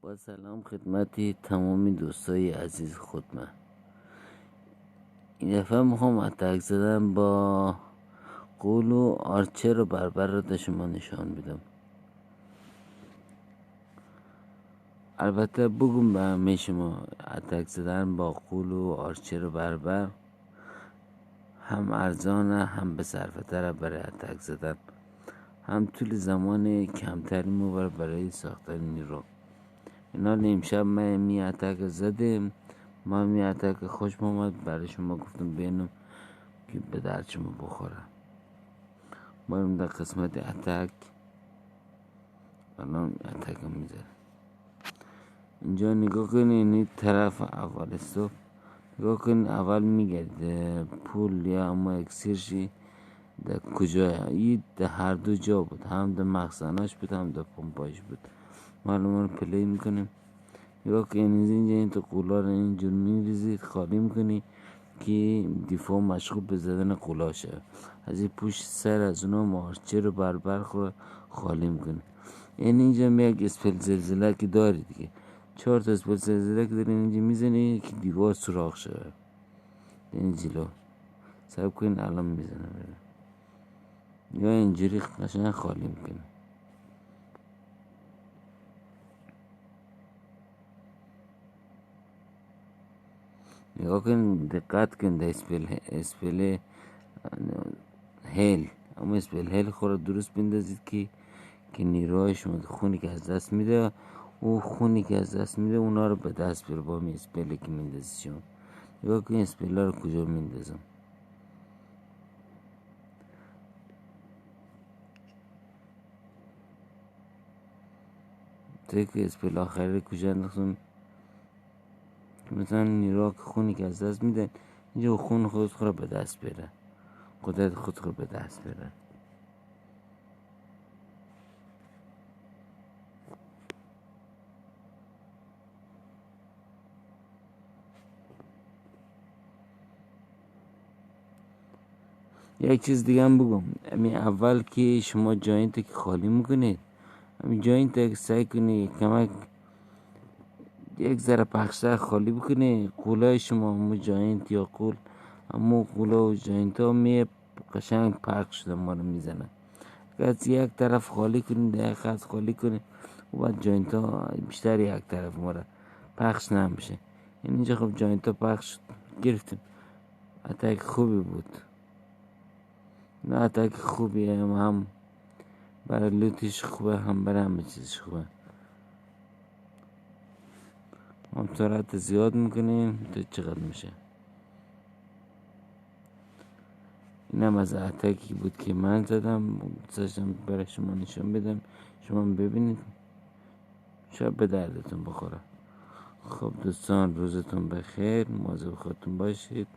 با سلام خدمت تمامی دوستای عزیز خودم. این دفعه میخوام اتک زدن با قول و آرچر و بربر رو به شما نشان بدم. البته بگم به همه شما اتک زدن با قول و آرچر و بربر هم ارزانه، هم به صرفه تره برای اتک زدن، هم طول زمان کمتری میبره برای ساختن نیرو. اینا امشب من می اتک زدیم، ما می اتک خوش اومد برای شما گفتم بینم که به درد شما بخوره. بریم در قسمت اتک. الان اتک رو میذاره اینجا. نگاه کنین این طرف اول صبح نگاه کنین، اول میگرده پول یا اما اکسیرشی در کجا. این در هر دو جا بود، هم در مخزناش بود هم در پمپاش بود. معلومه رو پلی میکنیم. نگاه کنین اینجا این تو قولا رو اینجور میریزید، خالی میکنی که دفاع مشغول به زدن قولا شه. از این پوش سر از اونا مارچه رو بربر خالی میکنی. یعنی اینجا یک اسپل زلزله که داری دیگه، 4 تا اسپل زلزله که داری اینجا میزنی که دیوار سوراخ شه. یعنی جلو سب کنین الان میزنه یا اینجوری قشنگ خالی میکنه. نگاه کن، دقت کن در اسپل هیل، اما اسپل هیل خورا درست بندازید که نیروهای شما خونی که از دست میده او خونی که از دست میده اونا رو به دست بیاره با می اسپلی که میندازید شما. نگاه کن اسپل رو کجا میندازم. توی که اسپل آخری رو کجا انداختم که مثلا نیروها که خونی که از دست میده اینجا خون خود رو به دست بیاره، قدرت خود رو به دست بیاره. یک چیز دیگه هم بگم، همین اول که شما جاینت که خالی میکنید، همین جاینت سعی کنید کمک یک ذره پخشتر خالی بکنید. قولای شما همون جاینت یا قول همون قولا و جاینت ها می قشنگ پخش شده ما رو میزنه. از یک طرف خالی کنید، یک خط خالی کنید و بعد جاینت ها بیشتر یک طرف ما رو پخش نمیشه. اینجا خب جاینت ها پخش گرفتیم. اتک خوبی بود، نه اتک خوبی هم برای لوتش خوبه، هم برای همه چیزش خوبه. هم سرعت زیاد میکنیم تو چقدر میشه. اینم از اتکی بود که من زدم، داشتم برای شما نشان بدم، شما ببینید شاید به دردتون بخوره. خب دوستان روزتون بخیر، مواظب خودتون باشید.